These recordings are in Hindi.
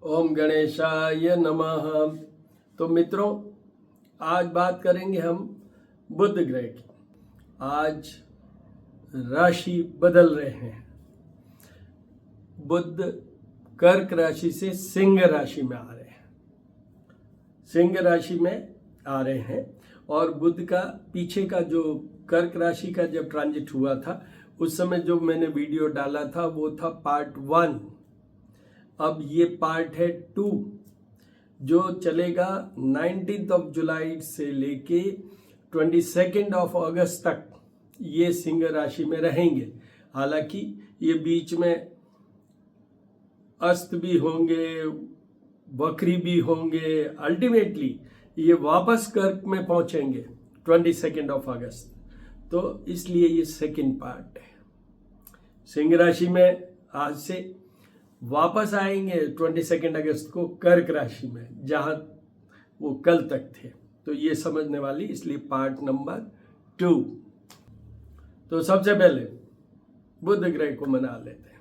ओम गणेशाय नमः। तो मित्रों, आज बात करेंगे हम बुध ग्रह की। आज राशि बदल रहे हैं। बुध कर्क राशि से सिंह राशि में आ रहे हैं। सिंह राशि में आ रहे हैं और बुध का पीछे का जो कर्क राशि का जब ट्रांजिट हुआ था उस समय जो मैंने वीडियो डाला था वो था पार्ट 1। अब ये पार्ट है 2 जो चलेगा 19 जुलाई से लेके 22 अगस्त तक ये सिंह राशि में रहेंगे। हालांकि ये बीच में अस्त भी होंगे, वक्री भी होंगे, अल्टीमेटली ये वापस कर्क में पहुंचेंगे 22 अगस्त। तो इसलिए ये सेकंड पार्ट है। सिंह राशि में आज से वापस आएंगे 22 अगस्त को कर्क राशि में, जहां वो कल तक थे। तो ये समझने वाली, इसलिए पार्ट नंबर 2। तो सबसे पहले बुध ग्रह को मना लेते हैं।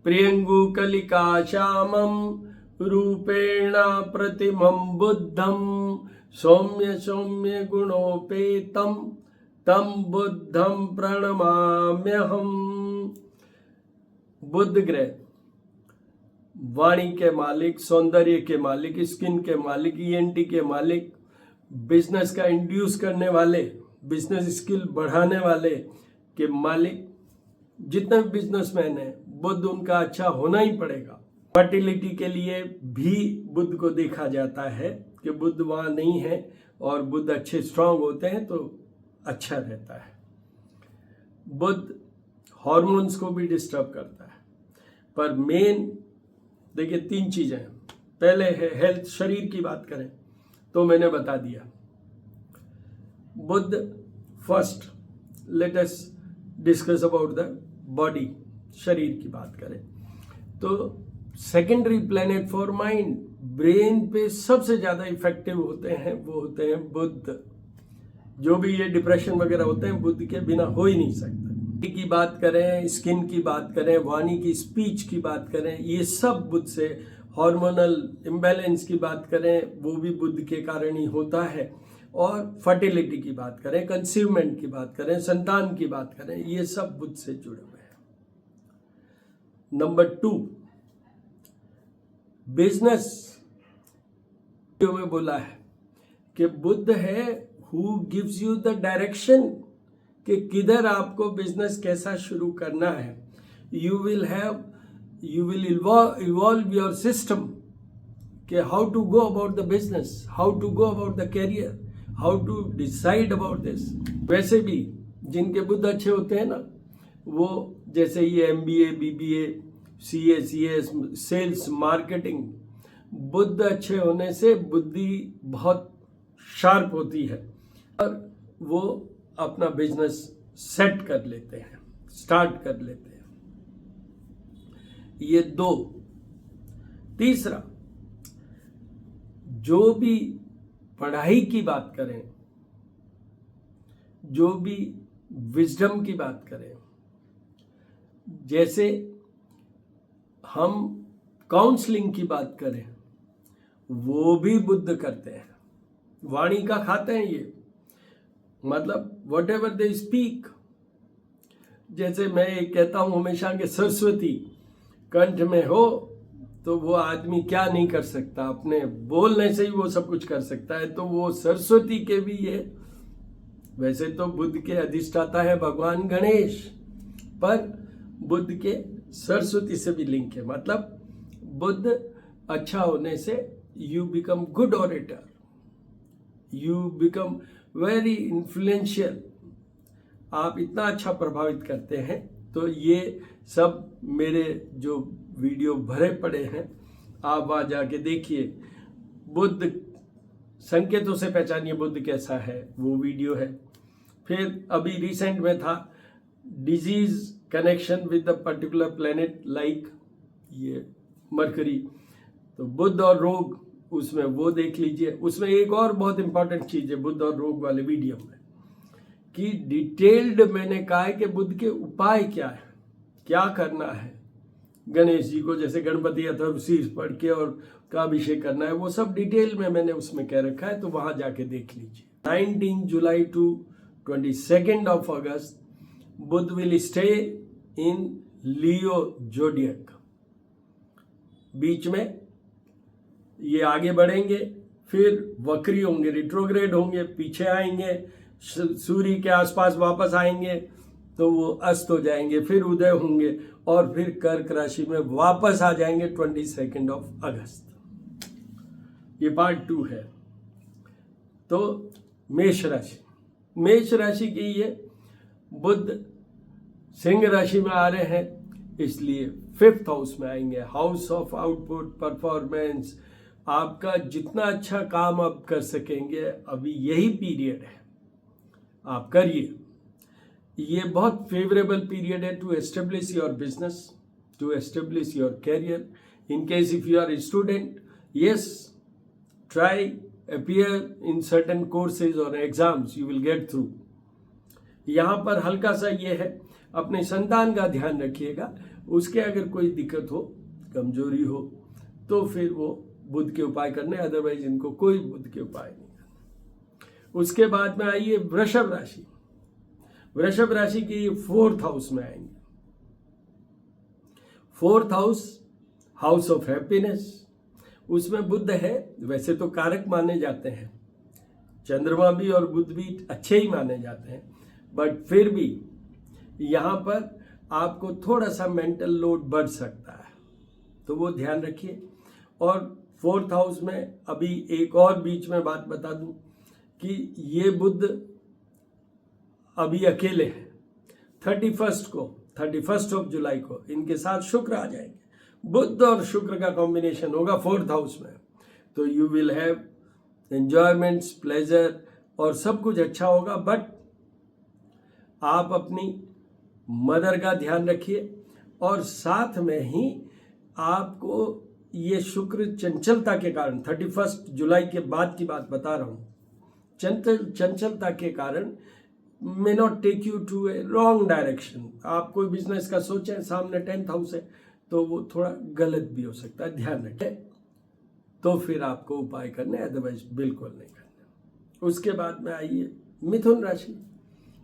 प्रियंगु कलिका श्यामम रूपेण प्रतिमं बुद्धम सौम्य सौम्य गुणोपेतम तम बुद्धम प्रणमाम्यहम। बुध ग्रह वाणी के मालिक, सौंदर्य के मालिक, स्किन के मालिक, ईएनटी के मालिक, बिजनेस का इंड्यूस करने वाले, बिजनेस स्किल बढ़ाने वाले के मालिक, जितने भी बिजनेसमैन हैं, बुध उनका अच्छा होना ही पड़ेगा। फर्टिलिटी के लिए भी बुध को देखा जाता है कि बुध वहाँ नहीं है और बुध अच्छे स्ट्रांग होते हैं तो अच्छा रहता है। बुध हार्मोन्स को भी डिस्टर्ब करता है। पर मेन देखिए 3 चीजें हैं। पहले है हेल्थ, शरीर की बात करें तो मैंने बता दिया। Budh first, let us discuss about the body, शरीर की बात करें तो secondary planet for mind, brain पे सबसे ज्यादा इफेक्टिव होते हैं वो होते हैं बुध। जो भी ये डिप्रेशन वगैरह होते हैं बुध के बिना हो ही नहीं सकता। की बात करें, स्किन की बात करें, वाणी की, स्पीच की बात करें, ये सब बुध से। हार्मोनल इम्बैलेंस की बात करें वो भी बुध के कारण ही होता है। और फर्टिलिटी की बात करें, कंसीवमेंट की बात करें, संतान की बात करें, ये सब बुध से जुड़े हुए हैं। नंबर 2, बिजनेस में बोला है कि बुध है who gives you the direction कि किधर आपको बिजनेस कैसा शुरू करना है। You will evolve your system कि how to go about the business, how to go about the career, how to decide about this. वैसे भी जिनके बुध अच्छे होते हैं ना, वो जैसे ये MBA, BBA, CA, CS, sales, marketing, Budh अच्छे होने से बुद्धि बहुत शार्प होती है और वो अपना बिजनेस सेट कर लेते हैं, स्टार्ट कर लेते हैं। ये 2। तीसरा, जो भी पढ़ाई की बात करें, जो भी विजडम की बात करें, जैसे हम काउंसलिंग की बात करें, वो भी बुध करते हैं। वाणी का खाते हैं ये, मतलब वट एवर दे स्पीक। जैसे मैं एक कहता हूं हमेशा कि सरस्वती कंठ में हो तो वो आदमी क्या नहीं कर सकता, अपने बोलने से ही वो सब कुछ कर सकता है। तो वो सरस्वती के भी ये, वैसे तो बुध के अधिष्ठाता है भगवान गणेश, पर बुध के सरस्वती से भी लिंक है। मतलब बुध अच्छा होने से you become good orator, you become very influential, आप इतना अच्छा प्रभावित करते हैं। तो ये सब मेरे जो वीडियो भरे पड़े हैं, आप वहाँ जाके देखिए। बुध संकेतों से पहचानिए बुध कैसा है, वो वीडियो है। फिर अभी रिसेंट में था disease connection with the particular planet, like ये मरकरी, तो बुध और रोग, उसमें वो देख लीजिए। उसमें एक और बहुत इंपॉर्टेंट चीज है बुध और रोग वाले वीडियो में, कि डिटेल्ड मैंने कहा है कि बुध के उपाय क्या है, क्या करना है, गणेश जी को जैसे गणपति अथर्वशीर्ष पढ़ के और का अभिषेक करना है, वो सब डिटेल में मैंने उसमें कह रखा है, तो वहां जाके देख लीजिए। 19 July to 22 of August Budh will stay in Leo zodiac. बीच में ये आगे बढ़ेंगे, फिर वक्री होंगे, रिट्रोग्रेड होंगे, पीछे आएंगे, सूर्य के आसपास वापस आएंगे तो वो अस्त हो जाएंगे, फिर उदय होंगे और फिर कर्क राशि में वापस आ जाएंगे 22 ऑफ अगस्त। ये पार्ट 2 है। तो मेष राशि, मेष राशि की ये बुध सिंह राशि में आ रहे हैं, इसलिए 5th हाउस में आएंगे, हाउस ऑफ आउटपुट, परफॉर्मेंस। आपका जितना अच्छा काम आप कर सकेंगे, अभी यही पीरियड है, आप करिए। ये बहुत फेवरेबल पीरियड है to establish your business, to establish your career. In case if you are student, yes, try appear in certain courses और exams, you will get through. यहाँ पर हल्का सा ये है, अपने संतान का ध्यान रखिएगा, उसके अगर कोई दिक्कत हो, कमजोरी हो, तो फिर वो बुध के उपाय करने, अदरवाइज इनको कोई बुध के उपाय नहीं करना। उसके बाद में आइए वृषभ राशि। वृषभ राशि की 4th हाउस में आएंगे। 4th house, house of happiness, उसमें बुध है। वैसे तो कारक माने जाते हैं, चंद्रमा भी और बुध भी अच्छे ही माने जाते हैं, बट फिर भी यहाँ पर आपको थोड़ा सा मेंटल लोड बढ़ सकता है, तो वो ध्यान रखिए। और 4th हाउस में अभी एक और बीच में बात बता दूं कि ये बुध अभी अकेले हैं। 31 ऑफ जुलाई को इनके साथ शुक्र आ जाएंगे। बुध और शुक्र का कॉम्बिनेशन होगा 4th हाउस में, तो you will have enjoyments, pleasure और सब कुछ अच्छा होगा। बट आप अपनी मदर का ध्यान रखिए, और साथ में ही आपको ये शुक्र चंचलता के कारण, 31 जुलाई के बाद की बात बता रहा हूँ, चंचलता के कारण may not take you to a wrong direction. आप कोई बिजनेस का सोचें, सामने 10th हाउस है, तो वो थोड़ा गलत भी हो सकता है, ध्यान रखें। तो फिर आपको उपाय करने, अदरवाइज बिल्कुल नहीं करना। उसके बाद में आइए मिथुन राशि।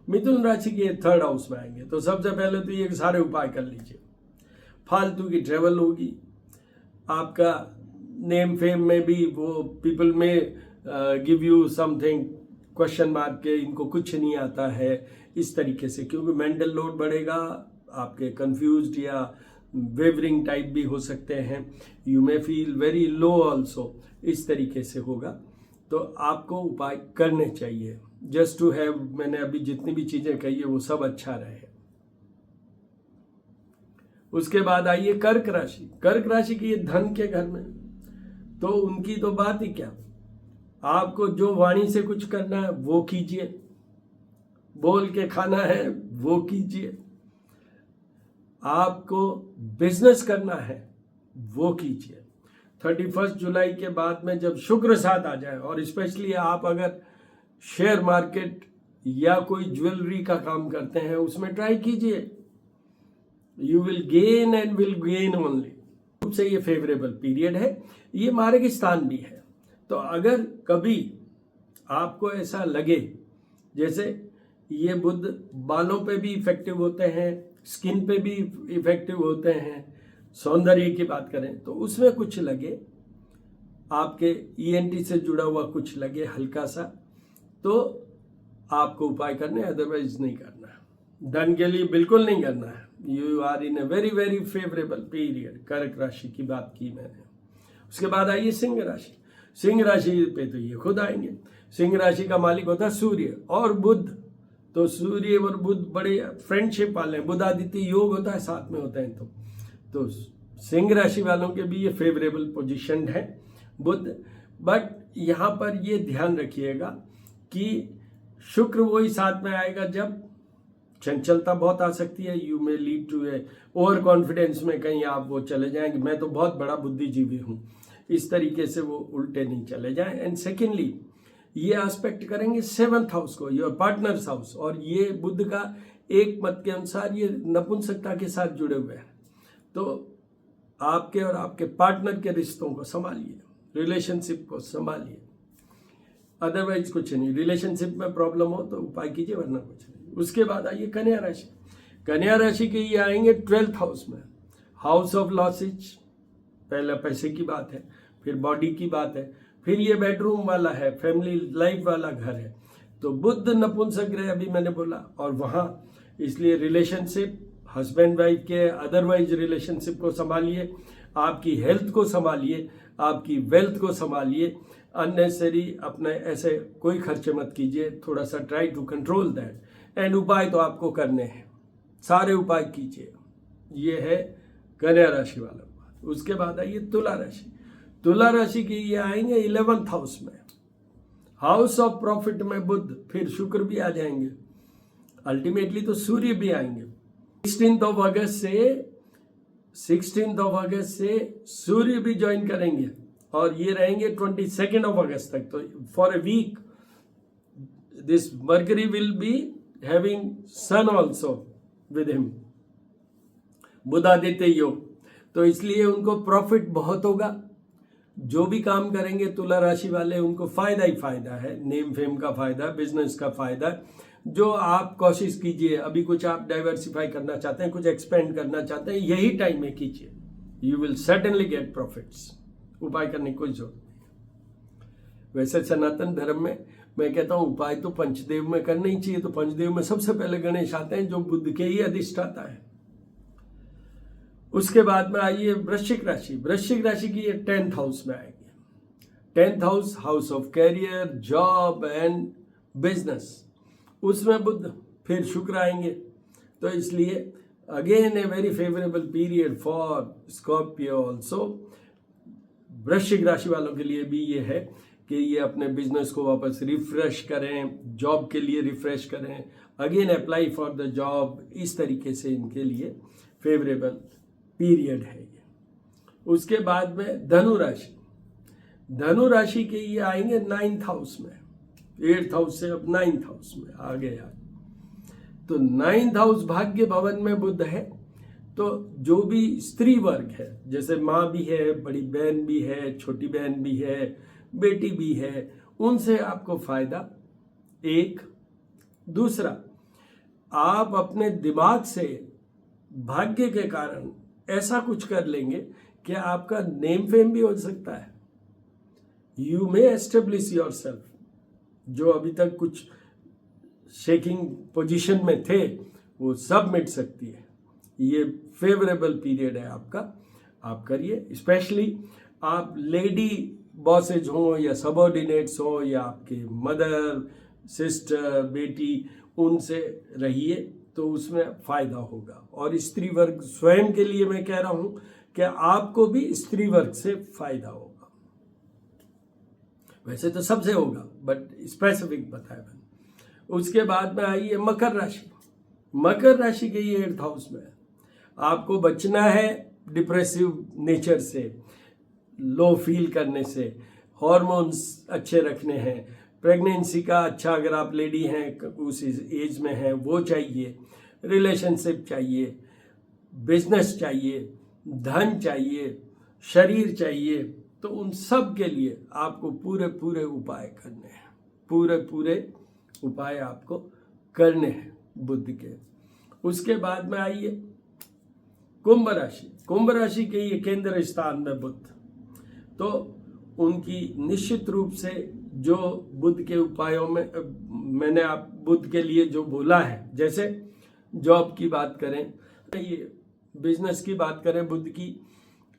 मिथुन राशि के 3rd हाउस में आएंगे, तो सबसे पहले तो ये सारे उपाय कर लीजिए। फालतू की ट्रेवल होगी, आपका नेम फेम में भी वो पीपल में give you something question mark के, इनको कुछ नहीं आता है, इस तरीके से, क्योंकि मेंटल लोड बढ़ेगा, आपके कंफ्यूज्ड या वेवरिंग टाइप भी हो सकते हैं, you may feel very low also, इस तरीके से होगा। तो आपको उपाय करने चाहिए, जस्ट टू हैव। मैंने अभी जितनी भी चीजें कही है वो सब अच्छा रहे। उसके बाद आइए कर्क राशि। कर्क राशि की ये धन के घर में, तो उनकी तो बात ही क्या। आपको जो वाणी से कुछ करना है वो कीजिए, बोल के खाना है वो कीजिए, आपको बिजनेस करना है वो कीजिए। 31 जुलाई के बाद में जब शुक्र साथ आ जाए, और स्पेशली आप अगर शेयर मार्केट या कोई ज्वेलरी का काम करते हैं, उसमें ट्राई कीजिए, you will gain and will gain only. रूप से ये फेवरेबल पीरियड है, ये मार्ग स्थान भी है। तो अगर कभी आपको ऐसा लगे जैसे ये बुध बालों पे भी इफेक्टिव होते हैं, स्किन पे भी इफेक्टिव होते हैं, सौंदर्य की बात करें तो उसमें कुछ लगे, आपके ENT से जुड़ा हुआ कुछ लगे हल्का सा, तो आपको उपाय करने, अदरवाइज नहीं करना। धन के लिए बिल्कुल नहीं करना है। You are in a very very favourable period. कर्क राशि की बात की मैंने। उसके बाद आइए सिंह राशि। सिंह राशि पे तो ये खुद आएंगे। सिंह राशि का मालिक होता है सूर्य और बुध, तो सूर्य और बुध बड़े फ्रेंडशिप वाले हैं, बुध आदित्य योग होता है, साथ में होते हैं। तो सिंह राशि वालों के भी ये फेवरेबल पोजीशन है बुध। बट यहाँ पर ये ध्यान रखिएगा कि शुक्र वही साथ में आएगा जब चंचलता बहुत आ सकती है, you may lead to a over confidence में कहीं आप वो चले जाएंगे, मैं तो बहुत बड़ा बुद्धिजीवी हूँ, इस तरीके से वो उल्टे नहीं चले जाएं। एंड सेकेंडली ये एस्पेक्ट करेंगे 7th हाउस को, योर पार्टनर्स हाउस, और ये बुध का एक मत के अनुसार ये नपुंसकता के साथ जुड़े हुए हैं। तो आपके और आपके पार्टनर के रिश्तों को संभालिए, रिलेशनशिप को संभालिए, अदरवाइज कुछ नहीं। रिलेशनशिप में प्रॉब्लम हो तो उपाय कीजिए, वरना कुछ नहीं। उसके बाद आइए कन्या राशि। कन्या राशि के ये आएंगे 12th हाउस में, हाउस ऑफ लॉसेज। पहला पैसे की बात है, फिर बॉडी की बात है, फिर ये बेडरूम वाला है, फैमिली लाइफ वाला घर है। तो बुध नपुंसक ग्रह अभी मैंने बोला, और वहाँ इसलिए रिलेशनशिप, हस्बैंड वाइफ के अदरवाइज रिलेशनशिप को संभालिए, आपकी हेल्थ को संभालिए, आपकी वेल्थ को संभालिए। अननेसेसरी अपने ऐसे कोई खर्चे मत कीजिए, थोड़ा सा try to control that. And उपाय तो आपको करने हैं, सारे उपाय कीजिए। ये है कन्या राशि वाला। उसके बाद आइए तुला राशि। तुला राशि के ये आएंगे 11th हाउस में, हाउस ऑफ प्रॉफिट में बुध, फिर शुक्र भी आ जाएंगे, अल्टीमेटली तो सूर्य भी आएंगे। 16th ऑफ अगस्त से सूर्य भी ज्वाइन करेंगे और ये रहेंगे 22nd ऑफ अगस्त तक। तो for a week this Mercury will be having sun also with him, बुधादित्य योग। तो इसलिए उनको प्रॉफिट बहुत होगा। जो भी काम करेंगे तुला राशि वाले, उनको फायदा ही फायदा है, नेम फेम का फायदा, बिजनेस का फायदा। जो आप कोशिश कीजिए, अभी कुछ आप डाइवर्सिफाई करना चाहते हैं, कुछ एक्सपेंड करना चाहते हैं, यही टाइम में कीजिए, you will certainly get profits. उपाय करने की कोई जरूरत नहीं। वैसे सनातन धर्म में मैं कहता हूं उपाय तो पंचदेव में करना ही चाहिए। तो पंचदेव में सबसे पहले गणेश आते हैं, जो बुध के ही अधिष्ठाता है। उसके बाद में आइए वृश्चिक राशि। वृश्चिक राशि की ये 10th हाउस में आएंगे। 10th house, house of career, job and business, उसमें बुध, फिर शुक्र आएंगे। तो इसलिए again a very favourable period for Scorpio also. वृश्चिक राशि वालों के लिए भी ये है कि ये अपने बिजनेस को वापस रिफ्रेश करें, जॉब के लिए रिफ्रेश करें, again apply for the job. इस तरीके से इनके लिए फेवरेबल पीरियड है ये। उसके बाद में धनु राशि। धनु राशि के ये आएंगे 9th हाउस में, 8th हाउस से अब 9th हाउस में आ गए आज। तो 9th हाउस भाग्य भवन में बुध है। तो जो भी स्त्री वर्ग है, जैसे माँ भी है, बड़ी बहन भी है, छोटी बहन भी है, बेटी भी है, उनसे आपको फायदा। एक दूसरा, आप अपने दिमाग से भाग्य के कारण ऐसा कुछ कर लेंगे कि आपका नेम फेम भी हो सकता है। You may establish your self. जो अभी तक कुछ शेकिंग पोजीशन में थे, वो सब मिट सकती है। ये फेवरेबल पीरियड है आपका, आप करिए। स्पेशली आप लेडी बॉसेज हो या सबऑर्डिनेट्स हो या आपके मदर, सिस्टर, बेटी, उनसे रहिए, तो उसमें फायदा होगा। और स्त्री वर्ग स्वयं के लिए मैं कह रहा हूं कि आपको भी स्त्री वर्ग से फायदा होगा। वैसे तो सबसे होगा, बट स्पेसिफिक बताया मैंने। उसके बाद में आइए मकर राशि। मकर राशि के ये 8th हाउस में आपको बचना है डिप्रेसिव नेचर से, लो फील करने से, हार्मोन्स अच्छे रखने हैं, प्रेगनेंसी का अच्छा, अगर आप लेडी हैं उस एज में हैं, वो चाहिए, रिलेशनशिप चाहिए, बिजनेस चाहिए, धन चाहिए, शरीर चाहिए। तो उन सब के लिए आपको पूरे पूरे उपाय करने हैं, पूरे पूरे उपाय आपको करने हैं बुध के। उसके बाद में आइए कुंभ राशि। कुंभ राशि के ये केंद्र स्थान में बुध, तो उनकी निश्चित रूप से जो बुध के उपायों में मैंने आप बुध के लिए जो बोला है, जैसे जॉब की बात करें, ये बिजनेस की बात करें, बुध की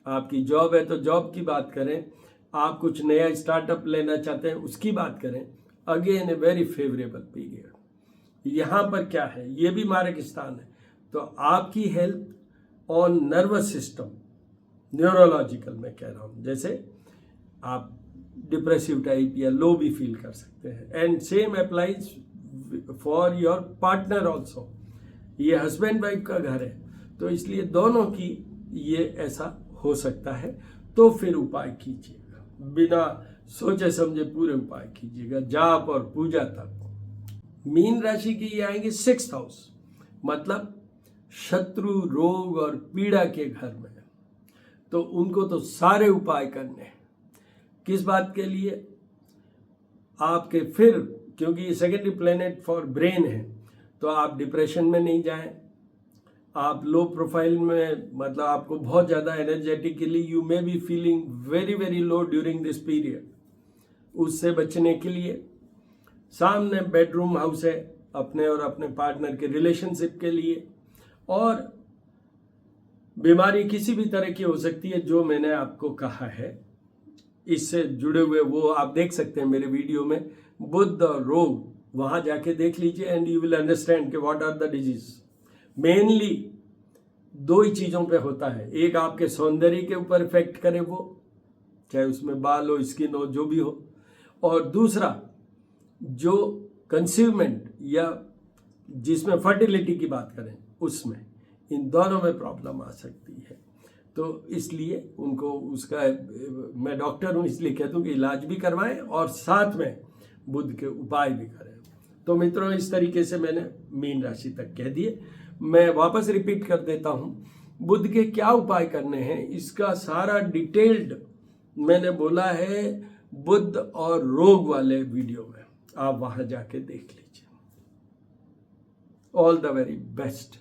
आपकी जॉब है तो जॉब की बात करें, आप कुछ नया स्टार्टअप लेना चाहते हैं उसकी बात करें, again a very favourable period. यहाँ पर क्या है, ये भी मारक स्थान है। तो आपकी हेल्थ और नर्वस सिस्टम, न्यूरोलॉजिकल मैं कह रहा हूँ, जैसे आप डिप्रेसिव टाइप या लो भी फील कर सकते हैं। And same applies for your partner also. ये हस्बैंड वाइफ का घर है, तो इसलिए दोनों की ये ऐसा हो सकता है। तो फिर उपाय कीजिएगा, बिना सोचे समझे पूरे उपाय कीजिएगा, जाप और पूजा तक। मीन राशि की ये आएंगे 6th हाउस, मतलब शत्रु, रोग और पीड़ा के घर में। तो उनको तो सारे उपाय करने हैं। किस बात के लिए? आपके फिर, क्योंकि ये सेकेंडरी प्लेनेट फॉर ब्रेन है, तो आप डिप्रेशन में नहीं जाएं, आप लो प्रोफाइल में, मतलब आपको बहुत ज़्यादा energetically you may be feeling very very low during this period, उससे बचने के लिए सामने बेडरूम हाउस है अपने और अपने पार्टनर के रिलेशनशिप के लिए। और बीमारी किसी भी तरह की हो सकती है जो मैंने आपको कहा है, इससे जुड़े हुए वो आप देख सकते हैं मेरे वीडियो में, बुध और रोग, वहां जाके देख लीजिए एंड यू विल अंडरस्टैंड कि व्हाट आर द डिजीज। मेनली दो ही चीज़ों पे होता है, एक आपके सौंदर्य के ऊपर इफेक्ट करे वो, चाहे उसमें बाल हो, स्किन हो, जो भी हो, और दूसरा जो कंसीवमेंट या जिसमें फर्टिलिटी की बात करें उसमें, इन दोनों में प्रॉब्लम आ सकती है। तो इसलिए उनको उसका, मैं डॉक्टर हूँ इसलिए कहता हूँ कि इलाज भी करवाएं और साथ में बुध के उपाय भी करें। तो मित्रों, इस तरीके से मैंने मीन राशि तक कह दिए। मैं वापस रिपीट कर देता हूँ, बुध के क्या उपाय करने हैं इसका सारा डिटेल्ड मैंने बोला है बुध और रोग वाले वीडियो में, आप वहां जाके देख लीजिए। All the very best.